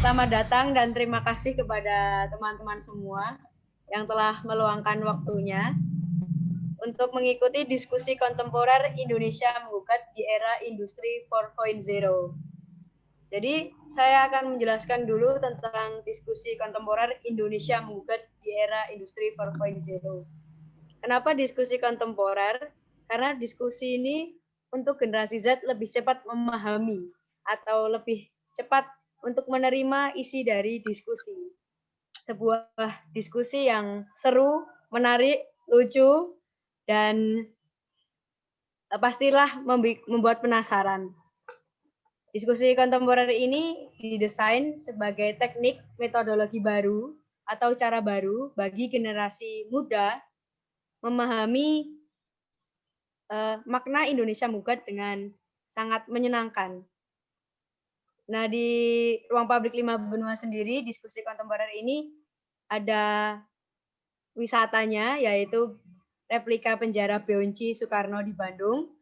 Selamat datang dan terima kasih kepada teman-teman semua yang telah meluangkan waktunya untuk mengikuti diskusi kontemporer Indonesia menggugat di era industri 4.0. Jadi, saya akan menjelaskan dulu tentang diskusi kontemporer Indonesia menggugat di era industri 4.0. Kenapa diskusi kontemporer? Karena diskusi ini untuk generasi Z lebih cepat memahami atau lebih cepat untuk menerima isi dari diskusi. Sebuah diskusi yang seru, menarik, lucu, dan pastilah membuat penasaran. Diskusi kontemporer ini didesain sebagai teknik metodologi baru atau cara baru bagi generasi muda memahami makna Indonesia menggugat dengan sangat menyenangkan. Nah, di Ruang Publik 5 Benua sendiri, diskusi kontemporer ini ada wisatanya, yaitu replika penjara Beonci Soekarno di Bandung,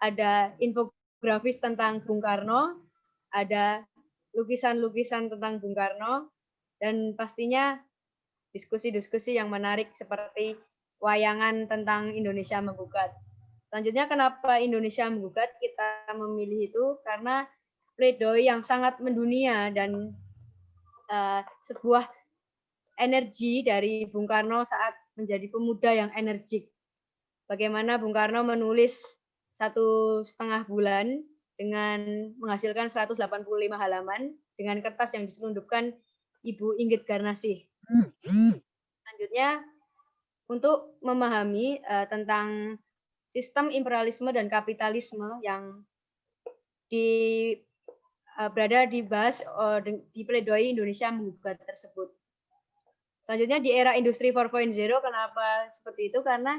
ada infografis tentang Bung Karno, ada lukisan-lukisan tentang Bung Karno, dan pastinya diskusi-diskusi yang menarik seperti wayangan tentang Indonesia menggugat. Selanjutnya, kenapa Indonesia menggugat? Kita memilih itu karena pledoi yang sangat mendunia dan sebuah energi dari Bung Karno saat menjadi pemuda yang energik. Bagaimana Bung Karno menulis 1,5 bulan dengan menghasilkan 185 halaman dengan kertas yang diselundupkan Ibu Inggit Garnasih. Selanjutnya, untuk memahami tentang sistem imperialisme dan kapitalisme yang berada dibahas di pledoi Indonesia menggugat tersebut. Selanjutnya di era industri 4.0, kenapa seperti itu? Karena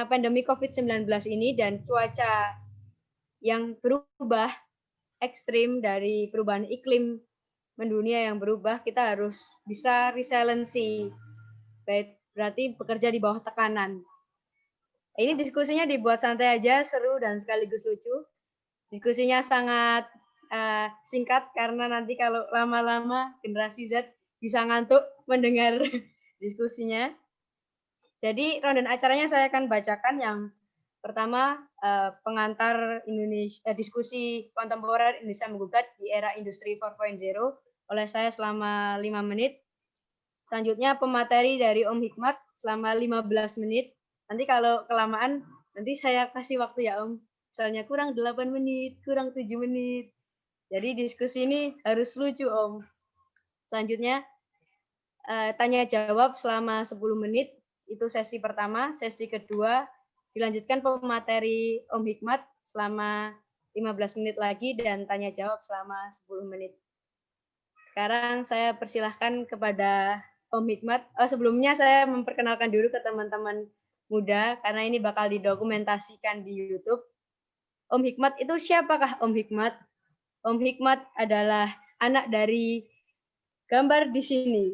pandemi COVID-19 ini dan cuaca yang berubah ekstrim dari perubahan iklim mendunia yang berubah, kita harus bisa resiliency, berarti bekerja di bawah tekanan. Ini diskusinya dibuat santai aja, seru dan sekaligus lucu. Diskusinya sangat singkat karena nanti kalau lama-lama generasi Z bisa ngantuk mendengar diskusinya. Jadi rundown acaranya saya akan bacakan. Yang pertama pengantar diskusi kontemporer Indonesia menggugat di era industri 4.0 oleh saya selama 5 menit. Selanjutnya pemateri dari Om Hikmat selama 15 menit. Nanti kalau kelamaan nanti saya kasih waktu ya Om. Misalnya kurang 8 menit, kurang 7 menit. Jadi diskusi ini harus lucu Om. Selanjutnya tanya jawab selama 10 menit. Itu sesi pertama. Sesi kedua dilanjutkan pemateri Om Hikmat selama 15 menit lagi dan tanya jawab selama 10 menit. Sekarang saya persilahkan kepada Om Hikmat. Sebelumnya saya memperkenalkan dulu ke teman-teman muda karena ini bakal didokumentasikan di YouTube. Om Hikmat itu siapakah Om Hikmat? Om Hikmat adalah anak dari gambar di sini.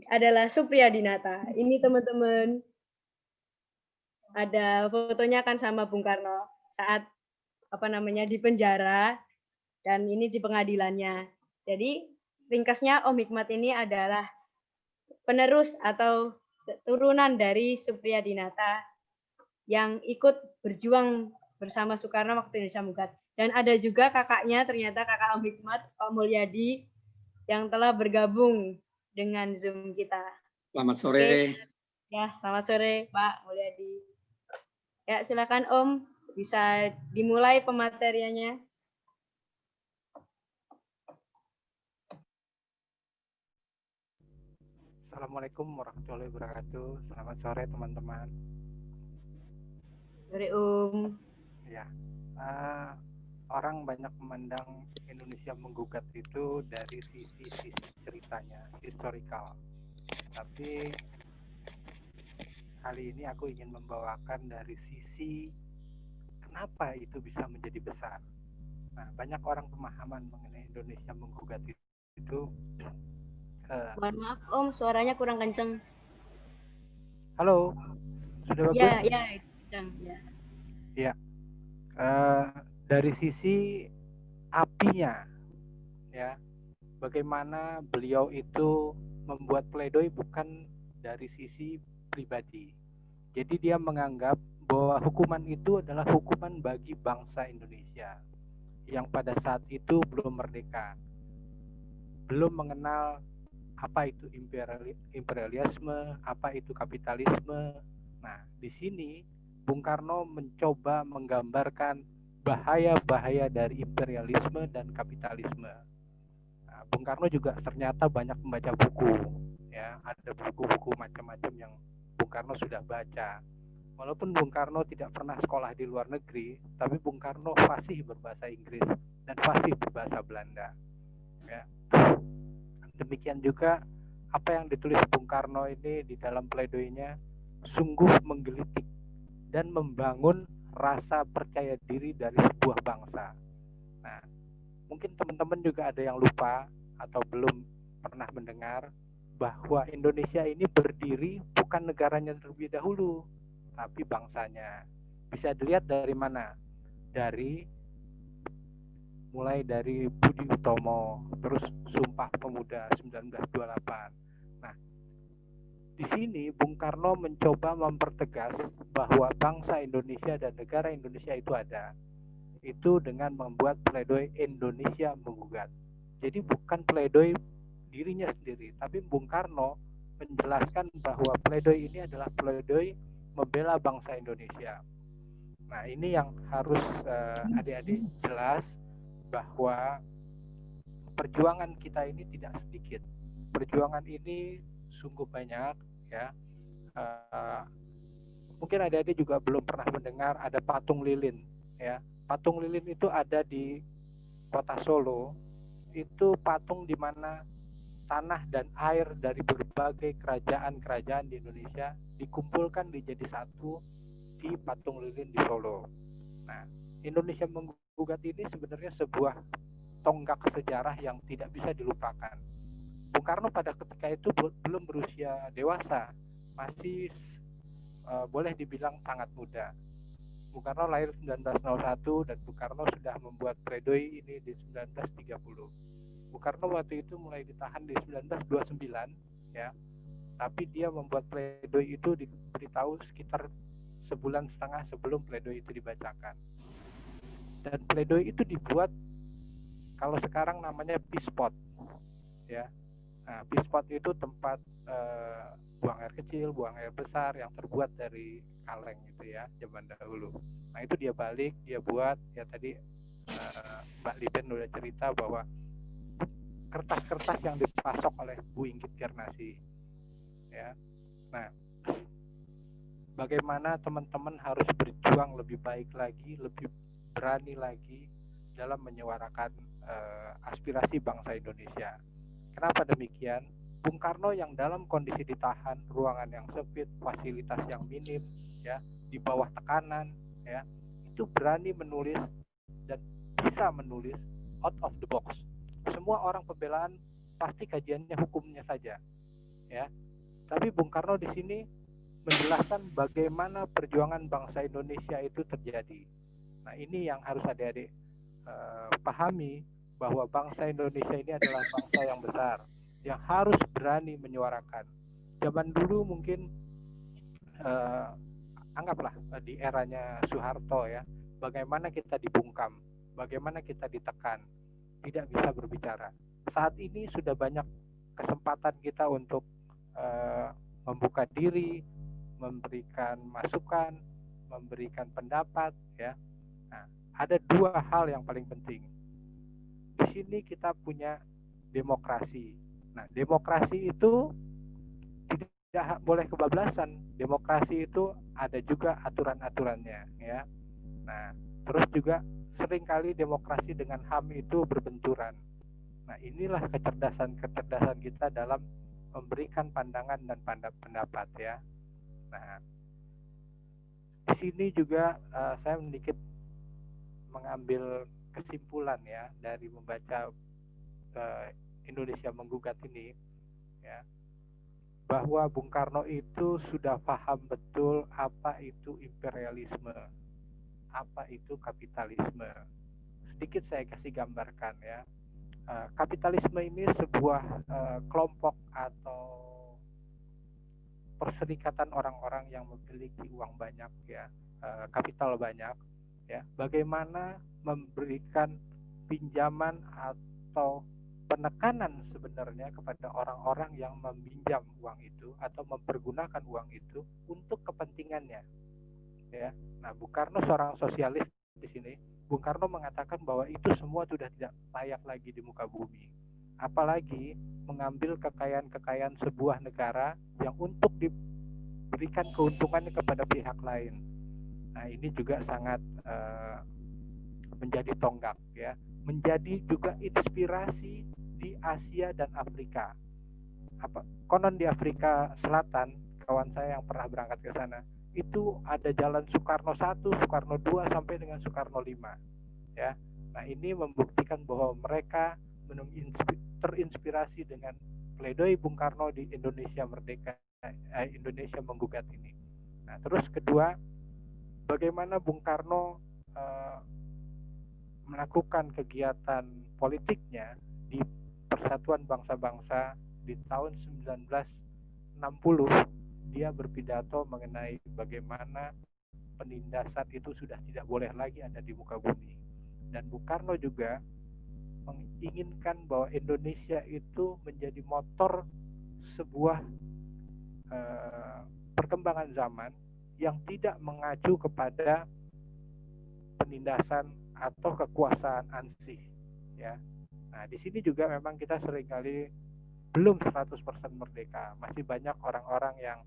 Adalah Supriyadinata. Ini teman-teman. Ada fotonya kan sama Bung Karno saat di penjara dan ini di pengadilannya. Jadi ringkasnya Om Hikmat ini adalah penerus atau turunan dari Supriyadinata yang ikut berjuang bersama Soekarno waktu Indonesia menggugat. Dan ada juga kakaknya, ternyata kakak Om Hikmat, Pak Mulyadi, yang telah bergabung dengan Zoom kita. Selamat sore. Oke. Ya, selamat sore Pak Mulyadi. Ya, silakan Om, bisa dimulai pemateriannya. Assalamualaikum warahmatullahi wabarakatuh. Selamat sore teman-teman. Sore Om. Ya, orang banyak memandang Indonesia menggugat itu dari sisi ceritanya, historikal. Tapi kali ini aku ingin membawakan dari sisi kenapa itu bisa menjadi besar. Nah, banyak orang pemahaman mengenai Indonesia menggugat itu. Mohon maaf Om, suaranya kurang kenceng. Halo, sudah bagus? Ya, kenceng. Ya. Dari sisi apinya, ya, bagaimana beliau itu membuat pledoi bukan dari sisi pribadi. Jadi dia menganggap bahwa hukuman itu adalah hukuman bagi bangsa Indonesia yang pada saat itu belum merdeka, belum mengenal apa itu imperialisme, apa itu kapitalisme. Nah, di sini Bung Karno mencoba menggambarkan bahaya-bahaya dari imperialisme dan kapitalisme. Nah, Bung Karno juga ternyata banyak membaca buku, ya, ada buku-buku macam-macam yang Bung Karno sudah baca. Walaupun Bung Karno tidak pernah sekolah di luar negeri, tapi Bung Karno fasih berbahasa Inggris dan fasih berbahasa Belanda. Ya. Demikian juga apa yang ditulis Bung Karno ini di dalam pledoinya sungguh menggelitik dan membangun rasa percaya diri dari sebuah bangsa. Nah, mungkin teman-teman juga ada yang lupa atau belum pernah mendengar bahwa Indonesia ini berdiri bukan negaranya terlebih dahulu, tapi bangsanya. Bisa dilihat dari mana? Mulai dari Budi Utomo, terus Sumpah Pemuda 1928. Nah, di sini Bung Karno mencoba mempertegas bahwa bangsa Indonesia dan negara Indonesia itu ada. Itu dengan membuat pledoi Indonesia menggugat. Jadi bukan pledoi dirinya sendiri, tapi Bung Karno menjelaskan bahwa pledoi ini adalah pledoi membela bangsa Indonesia. Nah, ini yang harus adik-adik jelas bahwa perjuangan kita ini tidak sedikit. Perjuangan ini sungguh banyak, ya. Mungkin adik-adik juga belum pernah mendengar ada patung lilin, ya. Patung lilin itu ada di kota Solo. Itu patung di mana tanah dan air dari berbagai kerajaan-kerajaan di Indonesia dikumpulkan dijadi satu di patung lilin di Solo. Nah, Indonesia menggugat ini sebenarnya sebuah tonggak sejarah yang tidak bisa dilupakan. Bung Karno pada ketika itu belum berusia dewasa, masih boleh dibilang sangat muda. Bung Karno lahir 1901 dan Bung Karno sudah membuat pledoi ini di 1930. Bung Karno waktu itu mulai ditahan di 1929, ya. Tapi dia membuat pledoi itu diberitahu sekitar sebulan setengah sebelum pledoi itu dibacakan. Dan pledoi itu dibuat, kalau sekarang namanya peace spot, ya. Nah, peace spot itu tempat buang air kecil, buang air besar yang terbuat dari kaleng gitu ya, zaman dahulu. Nah, itu dia balik, dia buat, ya tadi Mbak Liden udah cerita bahwa kertas-kertas yang dipasok oleh Bu Inggit Garnasi, ya. Nah, bagaimana teman-teman harus berjuang lebih baik lagi, lebih berani lagi dalam menyuarakan aspirasi bangsa Indonesia. Kenapa demikian? Bung Karno yang dalam kondisi ditahan, ruangan yang sempit, fasilitas yang minim, ya, di bawah tekanan, ya, itu berani menulis dan bisa menulis out of the box. Semua orang pembelaan pasti kajiannya hukumnya saja, ya. Tapi Bung Karno di sini menjelaskan bagaimana perjuangan bangsa Indonesia itu terjadi. Nah, ini yang harus adik-adik pahami, bahwa bangsa Indonesia ini adalah bangsa yang besar, yang harus berani menyuarakan. Zaman dulu mungkin anggaplah di eranya Soeharto, ya, bagaimana kita dibungkam, bagaimana kita ditekan, tidak bisa berbicara. Saat ini sudah banyak kesempatan kita untuk membuka diri, memberikan masukan, memberikan pendapat, ya. Nah, ada dua hal yang paling penting. Di sini kita punya demokrasi. Nah, demokrasi itu tidak boleh kebablasan. Demokrasi itu ada juga aturan-aturannya, ya. Nah, terus juga seringkali demokrasi dengan HAM itu berbenturan. Nah, inilah kecerdasan kita dalam memberikan pandangan dan pendapat, ya. Nah, di sini juga saya sedikit mengambil kesimpulan, ya, dari membaca Indonesia Menggugat ini, ya, bahwa Bung Karno itu sudah paham betul apa itu imperialisme, apa itu kapitalisme. Sedikit saya kasih gambarkan, ya. kapitalisme ini sebuah kelompok atau perserikatan orang-orang yang memiliki uang banyak, ya, kapital banyak, ya. Bagaimana memberikan pinjaman atau penekanan sebenarnya kepada orang-orang yang meminjam uang itu atau mempergunakan uang itu untuk kepentingannya, ya. Nah, Bung Karno seorang sosialis di sini. Bung Karno mengatakan bahwa itu semua sudah tidak layak lagi di muka bumi. Apalagi mengambil kekayaan-kekayaan sebuah negara yang untuk diberikan keuntungannya kepada pihak lain. Nah, ini juga sangat menjadi tonggak, ya. Menjadi juga inspirasi di Asia dan Afrika. Konon di Afrika Selatan, kawan saya yang pernah berangkat ke sana, itu ada jalan Soekarno 1, Soekarno 2 sampai dengan Soekarno 5, ya. Nah, ini membuktikan bahwa mereka terinspirasi dengan pledoi Bung Karno di Indonesia Merdeka, Indonesia Menggugat ini. Nah, terus kedua, bagaimana Bung Karno melakukan kegiatan politiknya di Persatuan Bangsa-Bangsa di tahun 1960. Dia berpidato mengenai bagaimana penindasan itu sudah tidak boleh lagi ada di muka bumi. Dan Bung Karno juga menginginkan bahwa Indonesia itu menjadi motor sebuah perkembangan zaman yang tidak mengacu kepada penindasan atau kekuasaan ansih, ya. Nah, di sini juga memang kita seringkali belum 100% merdeka. Masih banyak orang-orang yang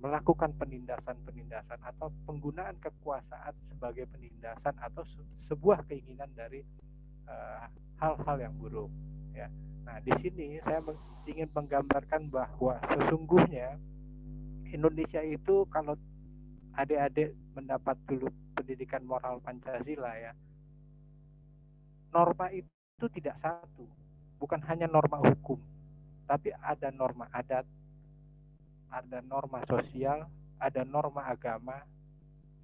melakukan penindasan-penindasan atau penggunaan kekuasaan sebagai penindasan atau sebuah keinginan dari hal-hal yang buruk, ya. Nah, di sini saya ingin menggambarkan bahwa sesungguhnya Indonesia itu, kalau adik-adik mendapat dulu pendidikan moral Pancasila, ya, norma itu tidak satu, bukan hanya norma hukum, tapi ada norma adat, ada norma sosial, ada norma agama,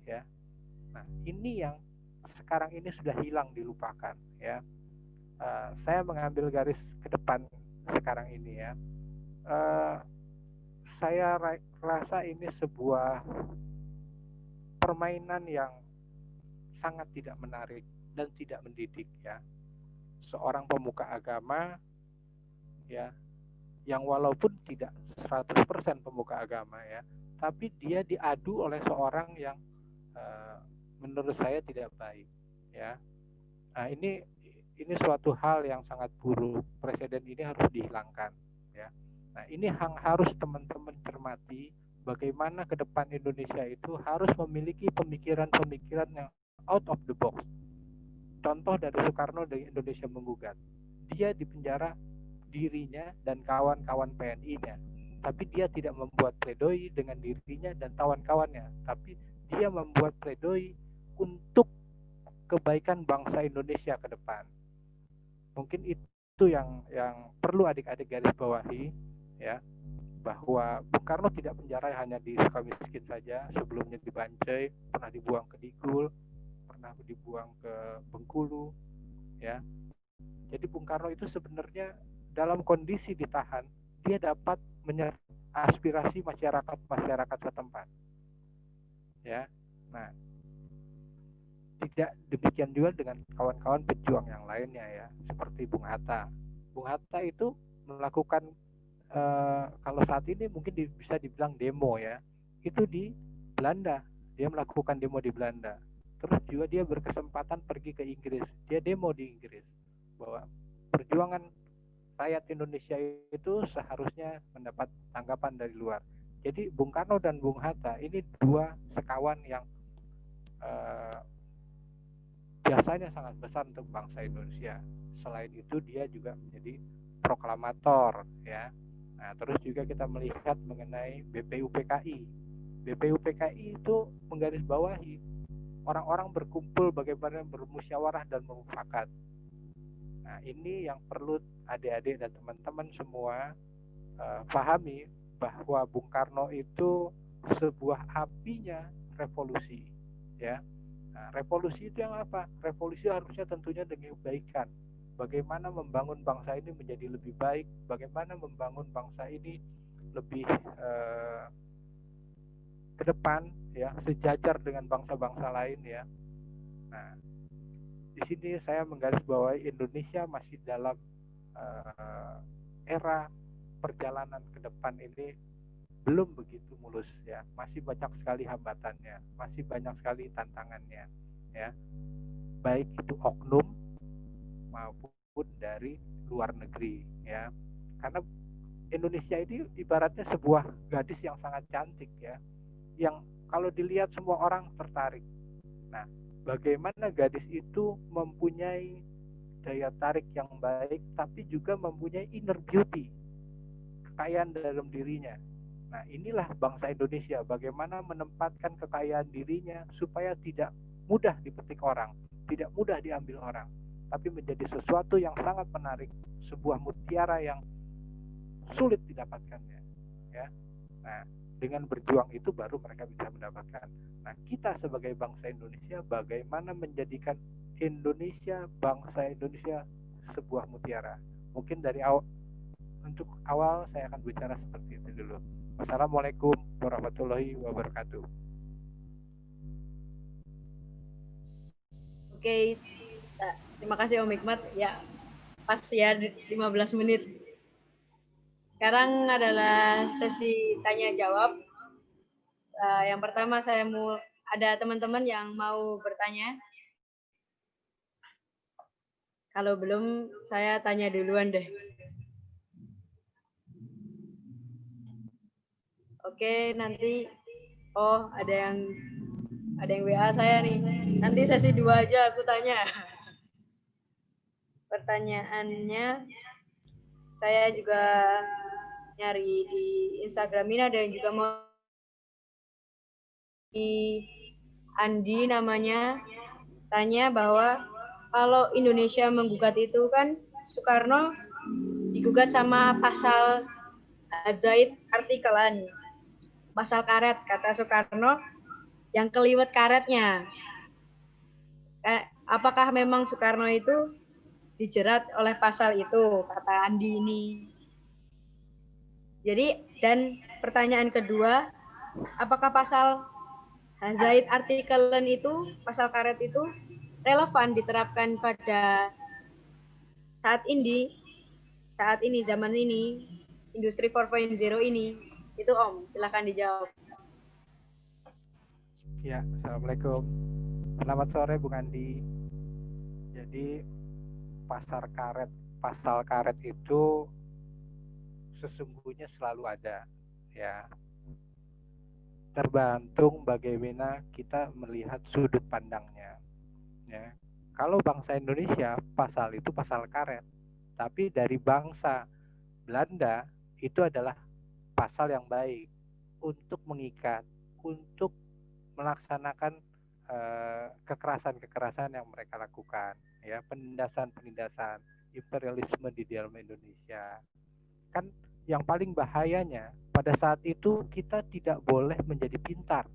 ya. Nah, ini yang sekarang ini sudah hilang, dilupakan, ya. Saya mengambil garis ke depan sekarang ini, ya. Saya rasa ini sebuah permainan yang sangat tidak menarik dan tidak mendidik, ya. Seorang pemuka agama, ya, yang walaupun tidak 100% pemuka agama, ya, tapi dia diadu oleh seorang yang menurut saya tidak baik, ya. Nah, ini suatu hal yang sangat buruk. Presiden ini harus dihilangkan, ya. Nah, ini harus teman-teman cermati bagaimana ke depan Indonesia itu harus memiliki pemikiran-pemikiran yang out of the box. Contoh dari Soekarno dari Indonesia Menggugat. Dia dipenjara dirinya dan kawan-kawan PNI-nya. Tapi dia tidak membuat pledoi dengan dirinya dan kawan-kawannya, tapi dia membuat pledoi untuk kebaikan bangsa Indonesia ke depan. Mungkin itu yang perlu adik-adik garis bawahi, ya, bahwa Bung Karno tidak penjara hanya di Sukamiskin saja. Sebelumnya di Bancai, pernah dibuang ke Digul, pernah dibuang ke Bengkulu, ya. Jadi Bung Karno itu sebenarnya dalam kondisi ditahan, dia dapat menyerap aspirasi masyarakat setempat, ya. Nah, tidak demikian juga dengan kawan-kawan pejuang yang lainnya, ya, seperti Bung Hatta. Bung Hatta itu melakukan kalau saat ini mungkin bisa dibilang demo, ya, itu di Belanda. Dia melakukan demo di Belanda. Terus juga dia berkesempatan pergi ke Inggris. Dia demo di Inggris bahwa perjuangan rakyat Indonesia itu seharusnya mendapat tanggapan dari luar. Jadi Bung Karno dan Bung Hatta ini dua sekawan yang jasanya sangat besar untuk bangsa Indonesia. Selain itu dia juga menjadi proklamator, ya. Nah, terus juga kita melihat mengenai BPUPKI. BPUPKI itu menggarisbawahi orang-orang berkumpul bagaimana bermusyawarah dan bermufakat. Nah, ini yang perlu adik-adik dan teman-teman semua pahami, bahwa Bung Karno itu sebuah apinya revolusi, ya. Nah, revolusi itu yang apa? Revolusi harusnya tentunya dengan kebaikan, bagaimana membangun bangsa ini menjadi lebih baik, bagaimana membangun bangsa ini lebih ke depan ya, sejajar dengan bangsa-bangsa lain ya. Nah, di sini saya menggarisbawahi Indonesia masih dalam era perjalanan ke depan ini belum begitu mulus ya, masih banyak sekali hambatannya, masih banyak sekali tantangannya ya, baik itu oknum maupun dari luar negeri ya. Karena Indonesia ini ibaratnya sebuah gadis yang sangat cantik ya, yang kalau dilihat semua orang tertarik. Nah, bagaimana gadis itu mempunyai daya tarik yang baik, tapi juga mempunyai inner beauty, kekayaan dalam dirinya. Nah, inilah bangsa Indonesia, bagaimana menempatkan kekayaan dirinya supaya tidak mudah dipetik orang, tidak mudah diambil orang, tapi menjadi sesuatu yang sangat menarik, sebuah mutiara yang sulit didapatkannya. Ya. Nah, dengan berjuang itu baru mereka bisa mendapatkan. Nah, kita sebagai bangsa Indonesia, bagaimana menjadikan Indonesia, bangsa Indonesia sebuah mutiara. Mungkin dari untuk awal saya akan bicara seperti itu dulu. Wassalamualaikum warahmatullahi wabarakatuh. Oke, terima kasih Om Hikmat. Ya, pas ya 15 menit. Sekarang adalah sesi tanya jawab. Yang pertama saya mau ada teman-teman yang mau bertanya. Kalau belum, saya tanya duluan deh. Oke, nanti ada yang WA saya nih. Nanti sesi 2 aja aku tanya. Pertanyaannya saya juga nyari di Instagram ini, ada yang juga mau di Andi namanya, tanya bahwa kalau Indonesia menggugat itu kan Soekarno digugat sama pasal Zaid artikelan, pasal karet, kata Soekarno yang keliwet karetnya. Apakah memang Soekarno itu dijerat oleh pasal itu, kata Andi ini. Jadi, dan pertanyaan kedua, apakah pasal Zaid artikelan itu, pasal karet itu relevan diterapkan pada saat ini, zaman ini, industri 4.0 ini? Itu Om, silakan dijawab. Ya, Assalamualaikum. Selamat sore Bung Andi. Jadi pasal karet itu sesungguhnya selalu ada ya. Tergantung bagaimana kita melihat sudut pandangnya ya. Kalau bangsa Indonesia, pasal itu pasal karet. Tapi dari bangsa Belanda itu adalah pasal yang baik untuk mengikat, untuk melaksanakan kekerasan-kekerasan yang mereka lakukan, ya, penindasan-penindasan imperialisme di dalam Indonesia. Kan yang paling bahayanya pada saat itu kita tidak boleh menjadi pintar.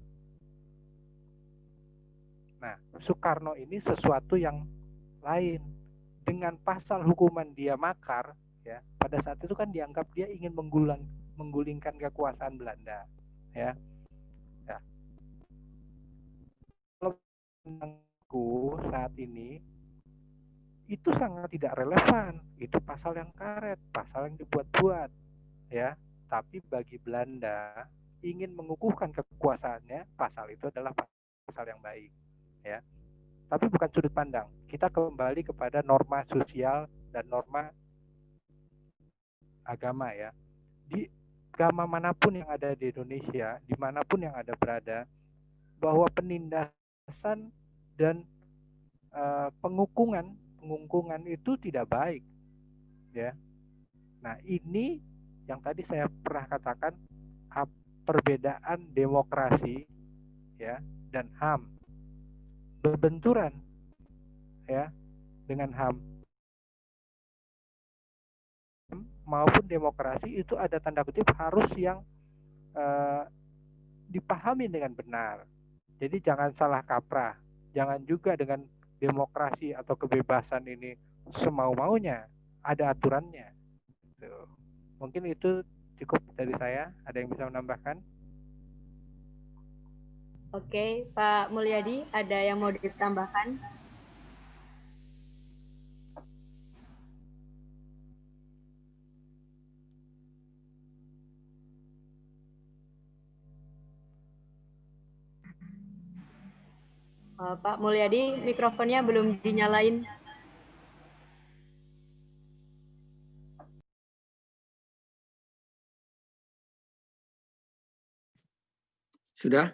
Nah, Soekarno ini sesuatu yang lain. Dengan pasal hukuman dia makar, ya, pada saat itu kan dianggap dia ingin menggulingkan kekuasaan Belanda, ya. Ya. Kalau saat ini itu sangat tidak relevan. Itu pasal yang karet, pasal yang dibuat-buat, ya. Tapi bagi Belanda ingin mengukuhkan kekuasaannya, pasal itu adalah pasal yang baik, ya. Tapi bukan sudut pandang. Kita kembali kepada norma sosial dan norma agama ya. Di agama manapun yang ada di Indonesia, dimanapun yang ada berada, bahwa penindasan dan pengungkungan itu tidak baik, ya. Nah, ini yang tadi saya pernah katakan, perbedaan demokrasi ya dan HAM berbenturan ya dengan HAM maupun demokrasi itu ada tanda kutip harus yang dipahami dengan benar. Jadi jangan salah kaprah. Jangan juga dengan demokrasi atau kebebasan ini semau-maunya, ada aturannya. Tuh. Mungkin itu cukup dari saya. Ada yang bisa menambahkan? Oke, Pak Mulyadi, ada yang mau ditambahkan? Pak Mulyadi, mikrofonnya belum dinyalain. Sudah?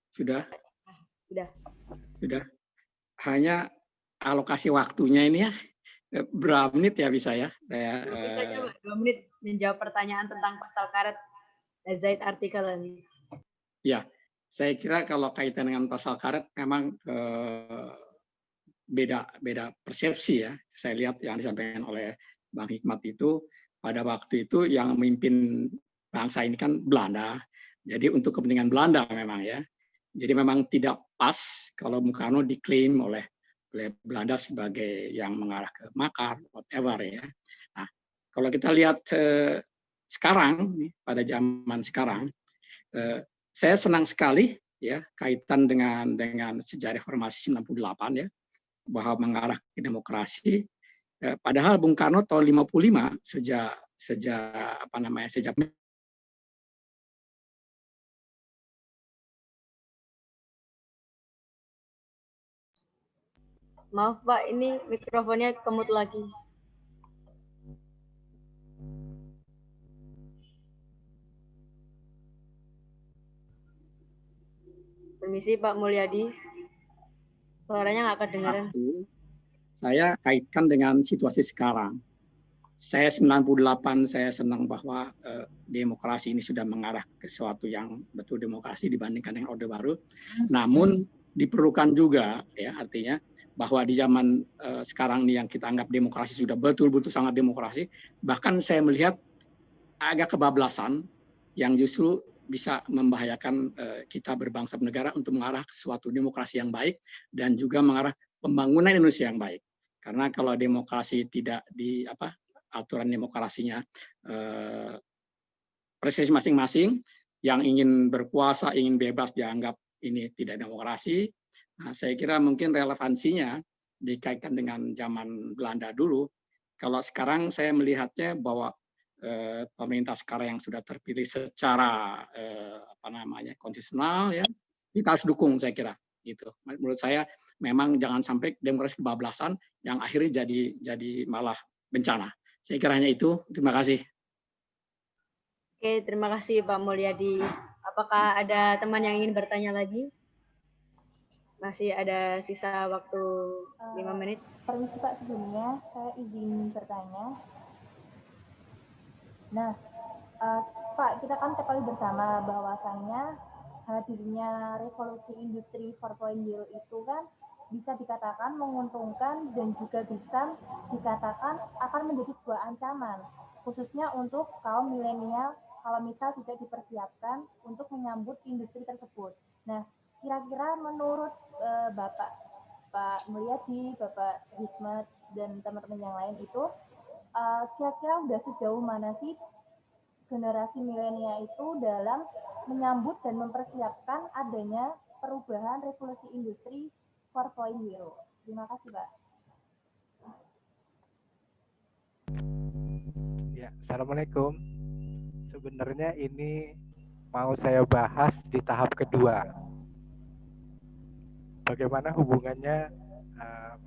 Sudah. Hanya alokasi waktunya ini ya, berapa menit ya bisa ya? Saya, 2 menit saja, Pak. 2 menit menjawab pertanyaan tentang pasal karet dan Zaid artikel ini. Ya, saya kira kalau kaitan dengan pasal karet memang beda persepsi ya. Saya lihat yang disampaikan oleh Bang Hikmat itu pada waktu itu yang memimpin bangsa ini kan Belanda. Jadi untuk kepentingan Belanda memang ya. Jadi memang tidak pas kalau Bung Karno diklaim oleh Belanda sebagai yang mengarah ke makar, whatever ya. Nah, kalau kita lihat sekarang, pada zaman sekarang, saya senang sekali ya kaitan dengan sejarah reformasi 98 ya, bahwa mengarah ke demokrasi. Padahal Bung Karno tahun 55 sejak Maaf Pak, ini mikrofonnya kemut lagi. Permisi Pak Mulyadi, suaranya nggak kedengaran. Saya kaitkan dengan situasi sekarang. Saya 98, saya senang bahwa demokrasi ini sudah mengarah ke sesuatu yang betul demokrasi dibandingkan dengan Orde Baru. Namun diperlukan juga ya, artinya bahwa di zaman sekarang nih yang kita anggap demokrasi sudah betul-betul sangat demokrasi, bahkan saya melihat agak kebablasan yang justru bisa membahayakan kita berbangsa bernegara untuk mengarah ke suatu demokrasi yang baik dan juga mengarah pembangunan Indonesia yang baik. Karena kalau demokrasi tidak aturan demokrasinya presisi masing-masing, yang ingin berkuasa, ingin bebas dianggap ini tidak demokrasi. Nah, saya kira mungkin relevansinya dikaitkan dengan zaman Belanda dulu. Kalau sekarang saya melihatnya bahwa pemerintah sekarang yang sudah terpilih secara konstitusional ya, kita harus dukung saya kira gitu. Menurut saya memang jangan sampai demokrasi kebablasan yang akhirnya jadi malah bencana. Saya kira hanya itu. Terima kasih. Oke, terima kasih Pak Mulyadi. Apakah ada teman yang ingin bertanya lagi? Masih ada sisa waktu 5 menit. Permisi Pak, sebelumnya saya izin bertanya. Nah, Pak, kita kan ketahui bersama bahwasannya hadirnya revolusi industri 4.0 itu kan bisa dikatakan menguntungkan dan juga bisa dikatakan akan menjadi sebuah ancaman, khususnya untuk kaum milenial kalau misal tidak dipersiapkan untuk menyambut industri tersebut. Nah, kira-kira menurut Bapak Pak Mulyadi, Bapak Hikmat, dan teman-teman yang lain itu, kira-kira udah sejauh mana sih generasi milenial itu dalam menyambut dan mempersiapkan adanya perubahan revolusi industri 4.0? Terima kasih, Pak. Ya, Assalamualaikum. Sebenarnya ini mau saya bahas di tahap kedua. Bagaimana hubungannya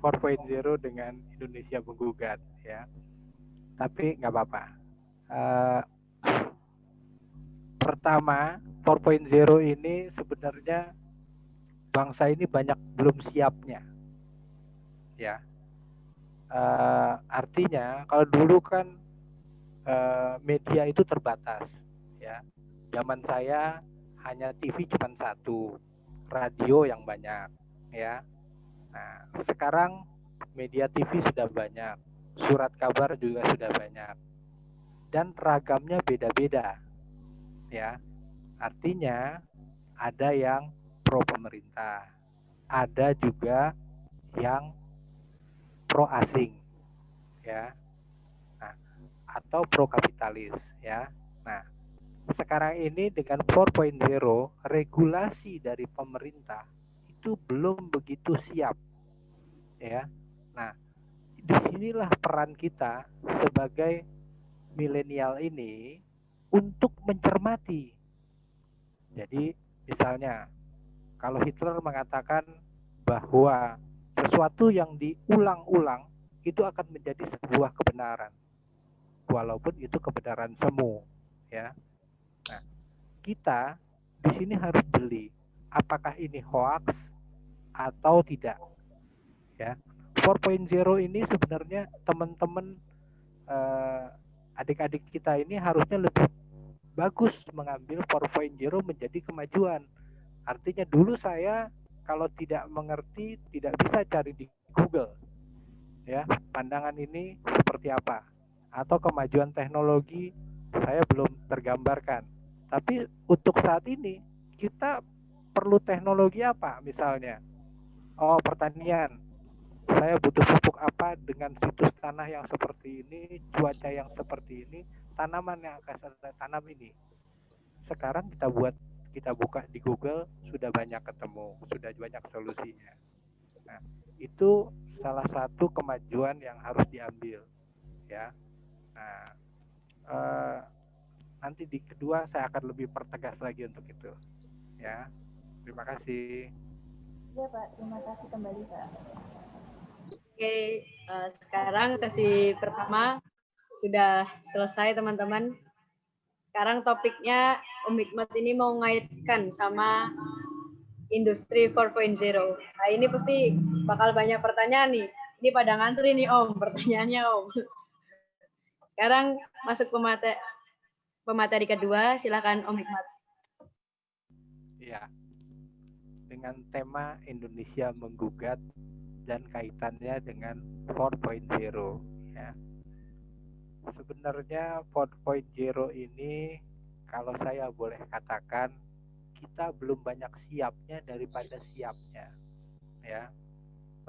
4.0 dengan Indonesia menggugat ya. Tapi nggak apa-apa. Pertama, 4.0 ini sebenarnya bangsa ini banyak belum siapnya. Ya. Artinya kalau dulu kan media itu terbatas ya. Zaman saya hanya TV cuma satu, radio yang banyak ya. Nah, sekarang media TV sudah banyak, surat kabar juga sudah banyak, dan ragamnya beda-beda ya. Artinya ada yang pro pemerintah, ada juga yang pro asing, ya, nah, atau pro kapitalis, ya. Nah, sekarang ini dengan 4.0 regulasi dari pemerintah itu belum begitu siap, ya. Nah, disinilah peran kita sebagai milenial ini untuk mencermati. Jadi misalnya kalau Hitler mengatakan bahwa sesuatu yang diulang-ulang itu akan menjadi sebuah kebenaran, walaupun itu kebenaran semu, ya. Nah, kita di sini harus jeli apakah ini hoax atau tidak, ya. 4.0 ini sebenarnya teman-teman adik-adik kita ini harusnya lebih bagus mengambil 4.0 menjadi kemajuan. Artinya dulu saya kalau tidak mengerti tidak bisa cari di Google, ya, pandangan ini seperti apa, atau kemajuan teknologi saya belum tergambarkan. Tapi untuk saat ini kita perlu teknologi apa misalnya? Oh, pertanian. Saya butuh pupuk apa dengan situs tanah yang seperti ini, cuaca yang seperti ini, tanaman yang akan saya tanam ini. Sekarang kita buka di Google, sudah banyak ketemu, sudah banyak solusinya. Nah, itu salah satu kemajuan yang harus diambil, ya. Nah, nanti di kedua saya akan lebih pertegas lagi untuk itu, ya. Terima kasih. Ya Pak, terima kasih kembali Pak. Oke, sekarang sesi pertama sudah selesai teman-teman. Sekarang topiknya Om Hikmat ini mau ngaitkan sama industri 4.0. Nah ini pasti bakal banyak pertanyaan nih. Ini pada ngantri nih Om, pertanyaannya Om. Sekarang masuk pemateri kedua, silakan Om Hikmat. Ya, dengan tema Indonesia menggugat dan kaitannya dengan 4.0, ya. Sebenarnya 4.0 ini kalau saya boleh katakan kita belum banyak siapnya daripada siapnya, ya.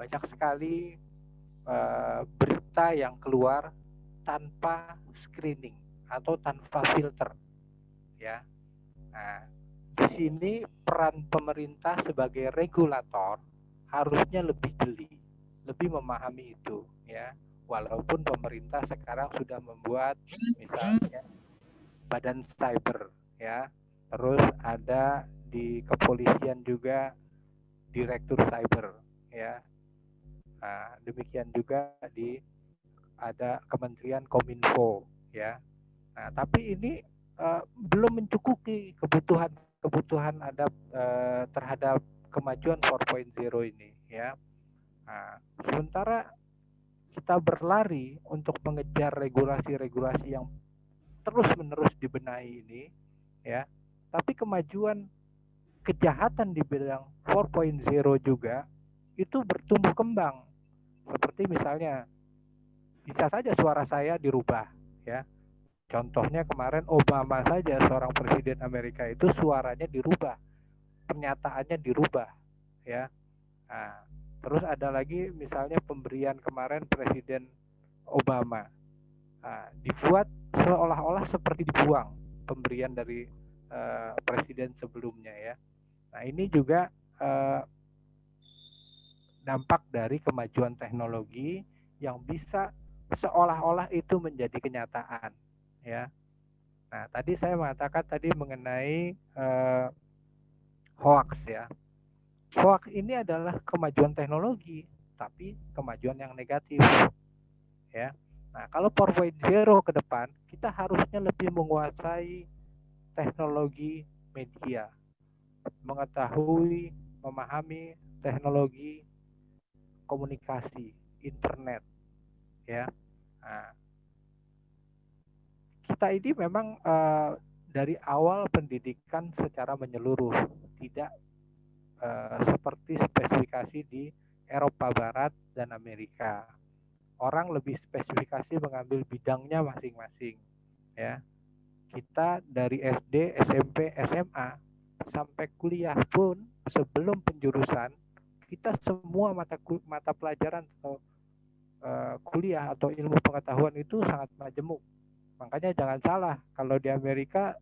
Banyak sekali berita yang keluar tanpa screening atau tanpa filter, ya. Nah, di sini peran pemerintah sebagai regulator harusnya lebih jeli, lebih memahami itu, ya. Walaupun pemerintah sekarang sudah membuat misalnya badan cyber, ya. Terus ada di kepolisian juga direktur cyber, ya. Nah, demikian juga ada Kementerian Kominfo, ya. Nah, tapi ini belum mencukupi kebutuhan terhadap kemajuan 4.0 ini, ya. Nah, sementara kita berlari untuk mengejar regulasi-regulasi yang terus-menerus dibenahi ini, ya. Tapi kemajuan kejahatan di bidang 4.0 juga itu bertumbuh kembang. Seperti misalnya bisa saja suara saya dirubah, ya. Contohnya kemarin Obama saja, seorang presiden Amerika itu suaranya dirubah, pernyataannya dirubah, ya. Nah, terus ada lagi misalnya pemberian kemarin Presiden Obama, dibuat seolah-olah seperti dibuang pemberian dari presiden sebelumnya, ya. Nah, ini juga dampak dari kemajuan teknologi yang bisa seolah-olah itu menjadi kenyataan, ya. Nah, tadi saya mengatakan mengenai hoax, ya. Hoax ini adalah kemajuan teknologi, tapi kemajuan yang negatif, ya. Nah, kalau 4.0 ke depan, kita harusnya lebih menguasai teknologi media, mengetahui, memahami teknologi komunikasi, internet, ya. Nah, kita ini memang dari awal pendidikan secara menyeluruh, tidak seperti spesifikasi di Eropa Barat dan Amerika. Orang lebih spesifikasi mengambil bidangnya masing-masing, ya. Kita dari SD, SMP, SMA sampai kuliah pun sebelum penjurusan kita semua mata pelajaran atau kuliah atau ilmu pengetahuan itu sangat majemuk. Makanya jangan salah kalau di Amerika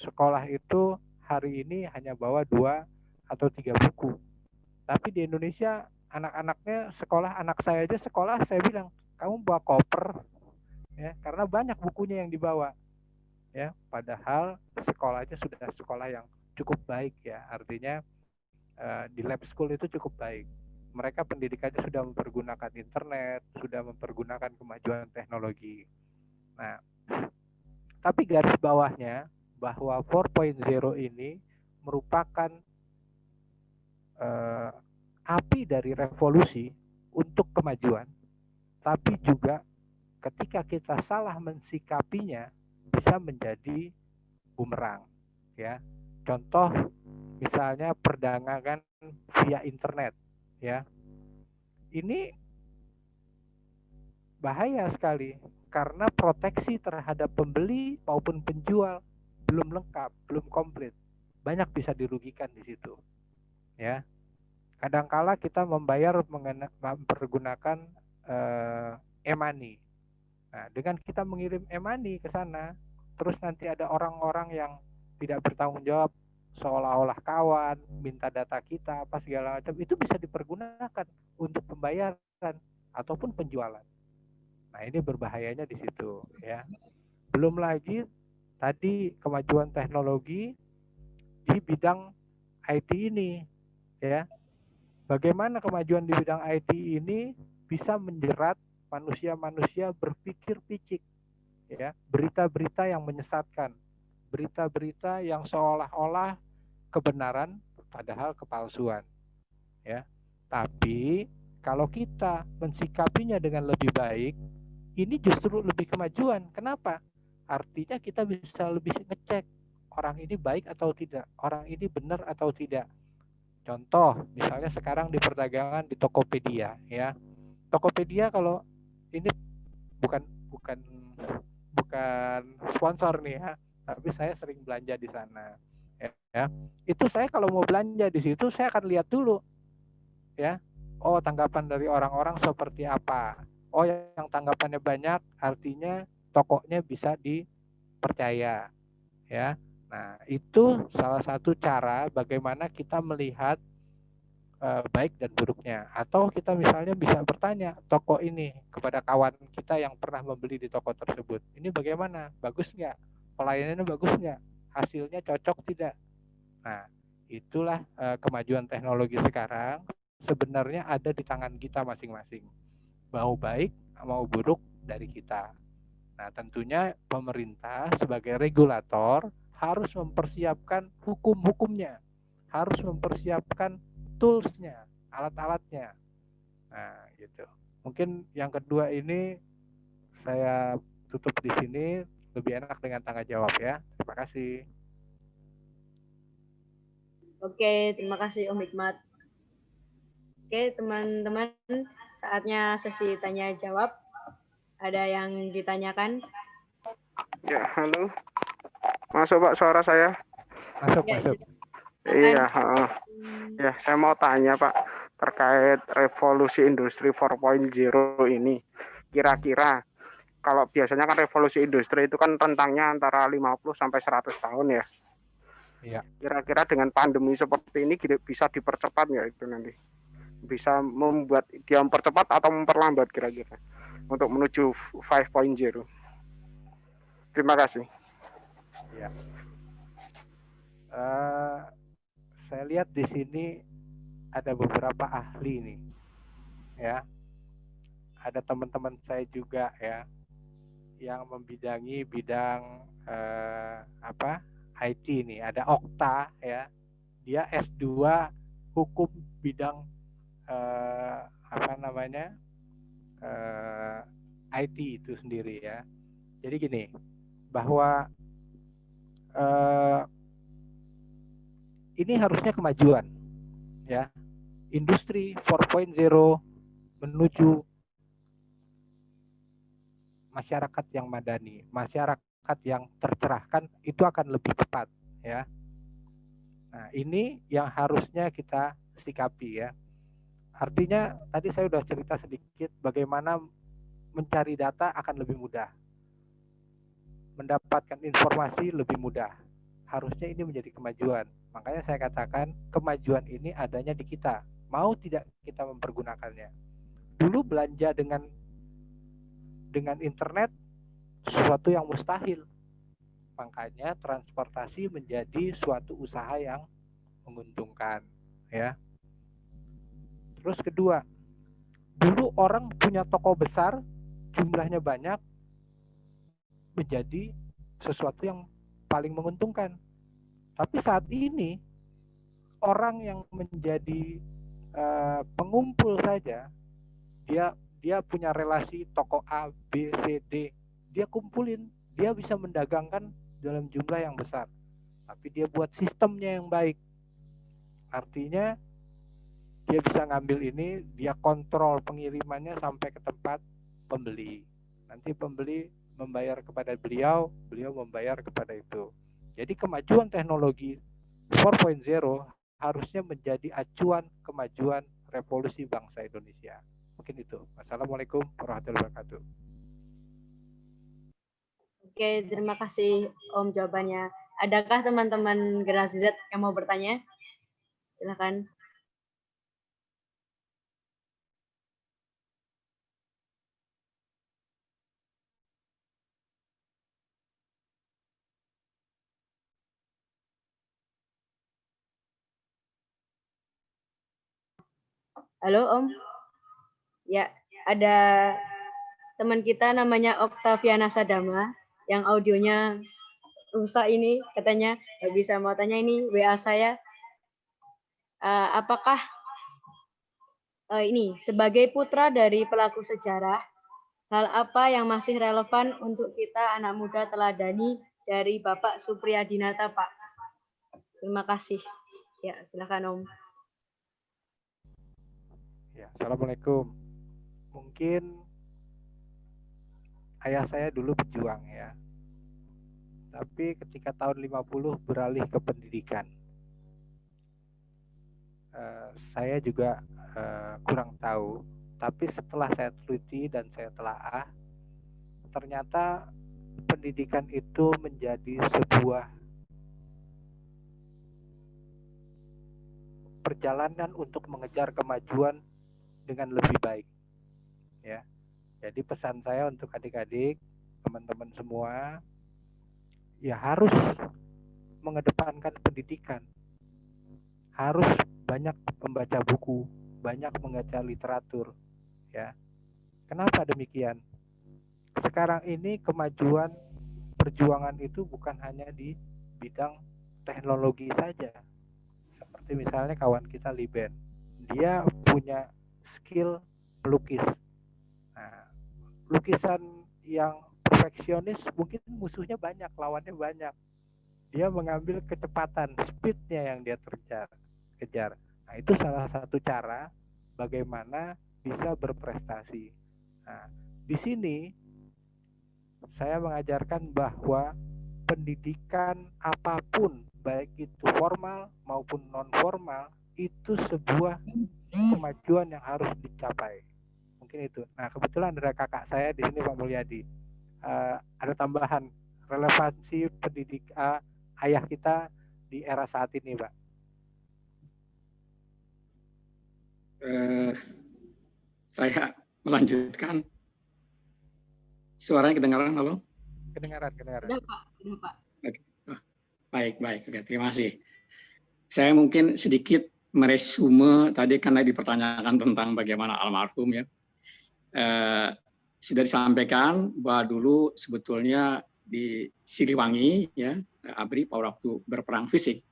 sekolah itu hari ini hanya bawa 2 atau 3 buku. Tapi di Indonesia anak-anaknya sekolah, anak saya aja sekolah, saya bilang kamu bawa koper ya, karena banyak bukunya yang dibawa ya. Padahal sekolahnya sudah sekolah yang cukup baik ya, artinya di lab school itu cukup baik. Mereka pendidikannya sudah mempergunakan internet, sudah mempergunakan kemajuan teknologi. Nah, tapi garis bawahnya bahwa 4.0 ini merupakan api dari revolusi untuk kemajuan, tapi juga ketika kita salah mensikapinya bisa menjadi bumerang ya. Contoh misalnya perdagangan via internet ya. Ini bahaya sekali karena proteksi terhadap pembeli maupun penjual belum lengkap, belum komplit. Banyak bisa dirugikan di situ. Ya. Kadangkala kita mempergunakan e-money. Nah, dengan kita mengirim e-money ke sana, terus nanti ada orang-orang yang tidak bertanggung jawab seolah-olah kawan, minta data kita, apa segala macam, itu bisa dipergunakan untuk pembayaran ataupun penjualan. Nah, ini berbahayanya di situ ya. Belum lagi tadi kemajuan teknologi di bidang IT ini ya. Bagaimana kemajuan di bidang IT ini bisa menjerat manusia-manusia berpikir picik ya, berita-berita yang menyesatkan, berita-berita yang seolah-olah kebenaran padahal kepalsuan ya. Tapi kalau kita mensikapinya dengan lebih baik, ini justru lebih kemajuan. Kenapa? Artinya kita bisa lebih ngecek orang ini baik atau tidak, orang ini benar atau tidak. Contoh, misalnya sekarang di perdagangan di Tokopedia ya. Tokopedia kalau ini bukan sponsor nih ya, tapi saya sering belanja di sana ya. Itu saya kalau mau belanja di situ saya akan lihat dulu ya. Oh, tanggapan dari orang-orang seperti apa. Oh, yang tanggapannya banyak artinya tokonya bisa dipercaya ya. Nah, itu salah satu cara bagaimana kita melihat baik dan buruknya. Atau kita misalnya bisa bertanya toko ini kepada kawan kita yang pernah membeli di toko tersebut. Ini bagaimana? Bagus nggak? Pelayanannya bagus nggak? Hasilnya cocok tidak? Nah, itulah kemajuan teknologi sekarang sebenarnya ada di tangan kita masing-masing. Mau baik, mau buruk dari kita. Nah, tentunya pemerintah sebagai regulator harus mempersiapkan hukum-hukumnya, harus mempersiapkan tools-nya, alat-alatnya. Nah, gitu. Mungkin yang kedua ini saya tutup di sini, lebih enak dengan tangga jawab ya. Terima kasih. Oke, terima kasih Om Hikmat. Oke, teman-teman, saatnya sesi tanya jawab. Ada yang ditanyakan? Ya, halo. Masuk Pak suara saya? Masuk, Ya, masuk. Iya, ya saya mau tanya Pak terkait revolusi industri 4.0 ini. Kira-kira kalau biasanya kan revolusi industri itu kan rentangnya antara 50 sampai 100 tahun ya. Iya. Kira-kira dengan pandemi seperti ini bisa dipercepat nggak itu nanti? Bisa membuat dia mempercepat atau memperlambat kira-kira untuk menuju 5.0? Terima kasih. Ya. Saya lihat di sini ada beberapa ahli nih, ya. Ada teman-teman saya juga ya, yang membidangi bidang IT nih. Ada Okta ya, dia S2 hukum bidang IT itu sendiri ya. Jadi gini, bahwa ini harusnya kemajuan ya. Industri 4.0 menuju masyarakat yang madani, masyarakat yang tercerahkan itu akan lebih cepat ya. Nah, ini yang harusnya kita sikapi ya. Artinya tadi saya sudah cerita sedikit bagaimana mencari data akan lebih mudah, mendapatkan informasi lebih mudah. Harusnya ini menjadi kemajuan. Makanya saya katakan kemajuan ini adanya di kita. Mau tidak kita mempergunakannya. Dulu belanja dengan internet sesuatu yang mustahil. Makanya transportasi menjadi suatu usaha yang menguntungkan, ya. Terus kedua, dulu orang punya toko besar, jumlahnya banyak, menjadi sesuatu yang paling menguntungkan. Tapi saat ini orang yang menjadi pengumpul saja, dia punya relasi toko A, B, C, D, dia kumpulin, dia bisa mendagangkan dalam jumlah yang besar. Tapi dia buat sistemnya yang baik. Artinya dia bisa ngambil ini, dia kontrol pengirimannya sampai ke tempat pembeli. Nanti pembeli membayar kepada beliau membayar kepada itu. Jadi kemajuan teknologi 4.0 harusnya menjadi acuan kemajuan revolusi bangsa Indonesia. Mungkin itu. Wassalamualaikum warahmatullahi wabarakatuh. Oke, terima kasih Om jawabannya. Adakah teman-teman generasi Z yang mau bertanya? Silakan. Halo Om. Ya, ada teman kita namanya Oktaviana Sadama yang audionya rusak ini, katanya nggak bisa. Mau tanya ini WA saya, apakah ini sebagai putra dari pelaku sejarah, hal apa yang masih relevan untuk kita anak muda teladani dari Bapak Supriyadinata, Pak? Terima kasih. Ya, silakan Om. Ya, Assalamualaikum. Mungkin ayah saya dulu berjuang, ya. Tapi ketika tahun 50 beralih ke pendidikan. Saya juga kurang tahu, tapi setelah saya teliti dan saya telaah, ternyata pendidikan itu menjadi sebuah perjalanan untuk mengejar kemajuan dengan lebih baik, ya. Jadi pesan saya untuk adik-adik, teman-teman semua, ya harus mengedepankan pendidikan, harus banyak membaca buku, banyak membaca literatur, ya. Kenapa demikian? Sekarang ini kemajuan perjuangan itu bukan hanya di bidang teknologi saja. Seperti misalnya kawan kita Liben, dia punya skill melukis. Nah, lukisan yang perfeksionis mungkin musuhnya banyak, lawannya banyak. Dia mengambil kecepatan, speednya yang dia kejar. Nah, itu salah satu cara bagaimana bisa berprestasi. Nah, di sini saya mengajarkan bahwa pendidikan apapun, baik itu formal maupun non formal, itu sebuah kemajuan yang harus dicapai. Mungkin itu. Nah, kebetulan ada kakak saya di sini, Pak Mulyadi. Ada tambahan relevansi pendidikan ayah kita di era saat ini, Pak. Saya melanjutkan. Suaranya kedengaran, halo? Kedengaran. Sudah, Pak. Oke. Oh, baik. Oke, terima kasih. Saya mungkin sedikit meresume tadi karena dipertanyakan tentang bagaimana almarhum, ya. Sudah disampaikan bahwa dulu sebetulnya di Siliwangi, ya, ABRI pada waktu berperang fisik.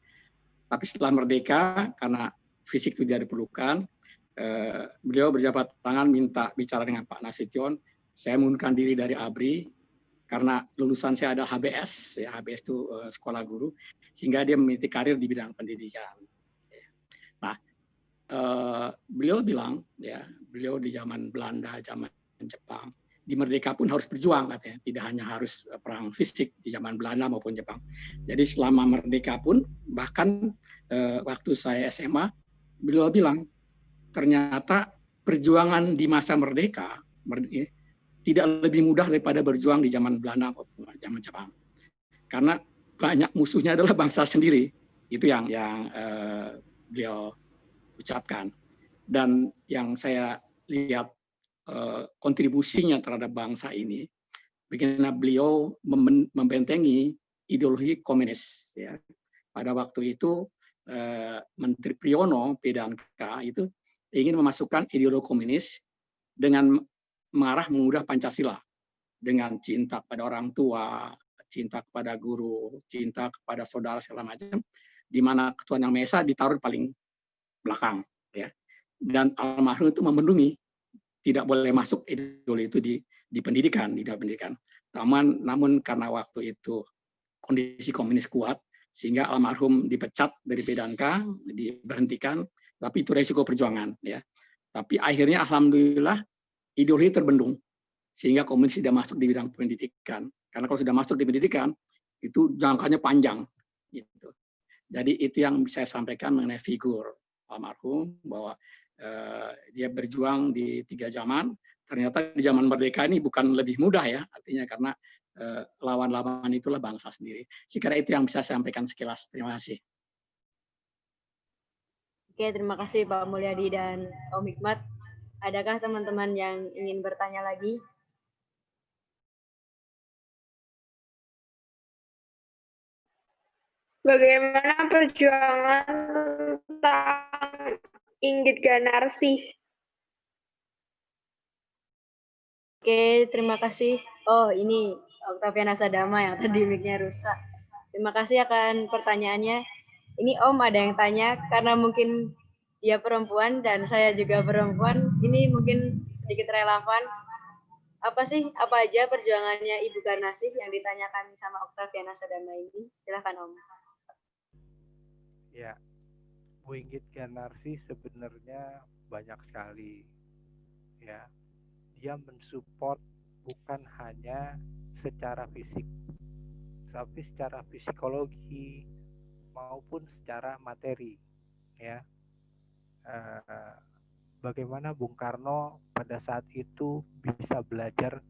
Tapi setelah merdeka, karena fisik itu tidak diperlukan, beliau berjabat tangan minta bicara dengan Pak Nasution. Saya mengundurkan diri dari ABRI karena lulusan saya adalah HBS, ya, HBS itu sekolah guru, sehingga dia memiliki karir di bidang pendidikan. Nah, beliau bilang, ya, beliau di zaman Belanda, zaman Jepang, di merdeka pun harus berjuang, katanya, tidak hanya harus perang fisik di zaman Belanda maupun Jepang. Jadi selama merdeka pun, bahkan waktu saya SMA, beliau bilang ternyata perjuangan di masa merdeka tidak lebih mudah daripada berjuang di zaman Belanda maupun zaman Jepang. Karena banyak musuhnya adalah bangsa sendiri. Itu yang beliau ucapkan. Dan yang saya lihat kontribusinya terhadap bangsa ini, bagaimana beliau membentengi ideologi komunis. Ya. Pada waktu itu Menteri Priyono P&K itu ingin memasukkan ideologi komunis dengan mengarah mengubah Pancasila dengan cinta kepada orang tua, cinta kepada guru, cinta kepada saudara segala macam, di mana Tuhan Yang Maha Esa ditaruh paling belakang, ya. Dan almarhum itu memenuhi tidak boleh masuk ideologi itu di pendidikan, di dalam pendidikan. Namun karena waktu itu kondisi komunis kuat, sehingga almarhum dipecat dari P&K, diberhentikan, tapi itu resiko perjuangan, ya. Tapi akhirnya alhamdulillah ideologi terbendung, sehingga komunis tidak masuk di bidang pendidikan. Karena kalau sudah masuk di pendidikan, itu jangkanya panjang. Gitu. Jadi itu yang saya sampaikan mengenai figur almarhum, bahwa dia berjuang di 3 zaman. Ternyata di zaman merdeka ini bukan lebih mudah, ya, artinya karena lawan-lawan itulah bangsa sendiri. Sekira itu yang bisa saya sampaikan sekilas. Terima kasih. Oke, terima kasih Pak Mulyadi dan Om Hikmat. Adakah teman-teman yang ingin bertanya lagi? Bagaimana perjuangan tentang Inggit Ganarsi? Oke, terima kasih. Oh, ini Octaviana Sadama yang tadi mic-nya rusak. Terima kasih akan pertanyaannya. Ini Om ada yang tanya, karena mungkin dia perempuan dan saya juga perempuan, ini mungkin sedikit relevan. Apa aja perjuangannya Ibu Garnasih yang ditanyakan sama Octaviana Sadama ini? Silakan Om. Ya, Bu Inggit Ganarsi sebenarnya banyak sekali. Ya, dia mensupport bukan hanya secara fisik, tapi secara psikologi maupun secara materi. Ya, bagaimana Bung Karno pada saat itu bisa belajar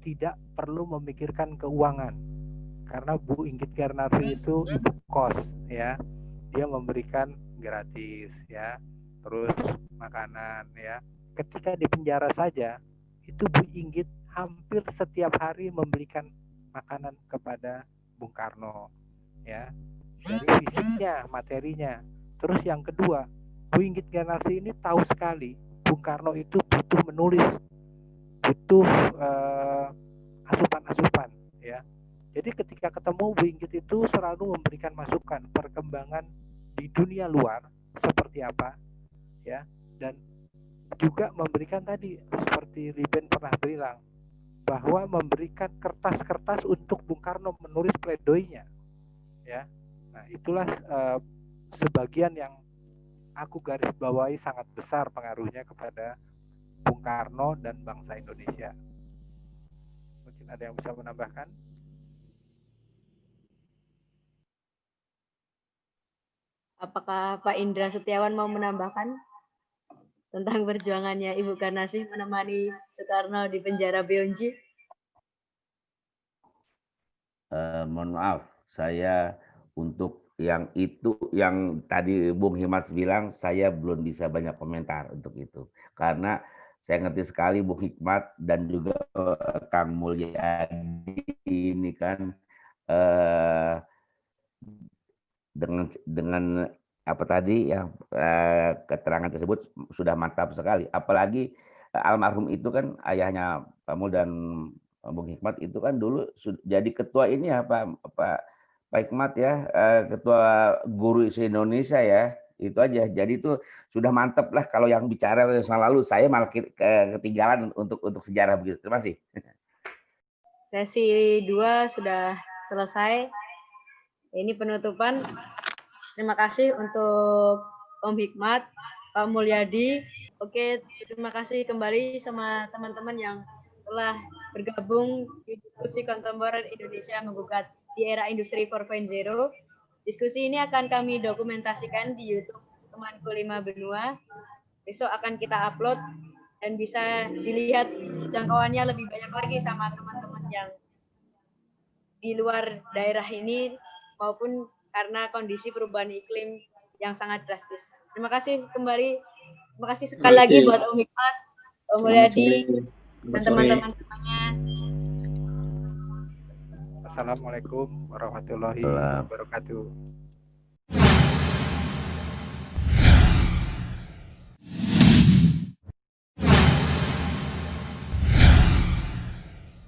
tidak perlu memikirkan keuangan, karena Bu Inggit Garnarsi itu ibu kos, ya, dia memberikan gratis, ya, terus makanan, ya. Ketika di penjara saja itu Bu Inggit hampir setiap hari memberikan makanan kepada Bung Karno, ya, dari fisiknya, materinya. Terus yang kedua, Bu Inggit Ganarsi ini tahu sekali Bung Karno itu butuh menulis, butuh asupan-asupan, ya. Jadi ketika ketemu Bu Inggit itu selalu memberikan masukan perkembangan di dunia luar seperti apa, ya, dan juga memberikan tadi seperti Liben pernah bilang bahwa memberikan kertas-kertas untuk Bung Karno menulis pledoinya, ya. Nah, itulah sebagian yang aku garis bawahi sangat besar pengaruhnya kepada Bung Karno dan bangsa Indonesia. Mungkin ada yang bisa menambahkan? Apakah Pak Indra Setiawan mau menambahkan tentang perjuangannya Ibu Garnasih menemani Soekarno di penjara Beonji? Mohon maaf, saya untuk yang itu yang tadi Bung Hikmat bilang, saya belum bisa banyak komentar untuk itu. Karena saya ngerti sekali Bung Hikmat dan juga Kang Mulyadi ini kan dengan apa tadi ya, keterangan tersebut sudah mantap sekali. Apalagi almarhum itu kan ayahnya Pak Mul dan Bung Hikmat itu kan dulu jadi ketua ini ya Pak Hikmat ya, ketua guru se-Indonesia ya, itu aja. Jadi itu sudah mantap lah kalau yang bicara masa lalu, saya malah ketinggalan untuk sejarah begitu. Terima kasih. Sesi 2 sudah selesai. Ini penutupan. Terima kasih untuk Om Hikmat, Pak Mulyadi. Oke, terima kasih kembali sama teman-teman yang telah bergabung di diskusi kontemporer Indonesia menggugat di era industri 4.0. Diskusi ini akan kami dokumentasikan di YouTube Temanku 5 Benua. Besok akan kita upload dan bisa dilihat jangkauannya lebih banyak lagi sama teman-teman yang di luar daerah ini maupun karena kondisi perubahan iklim yang sangat drastis. Terima kasih kembali. Terima kasih sekali lagi buat Om Hikmat, Om Mulyadi, dan teman-teman semuanya. Assalamualaikum warahmatullahi wabarakatuh.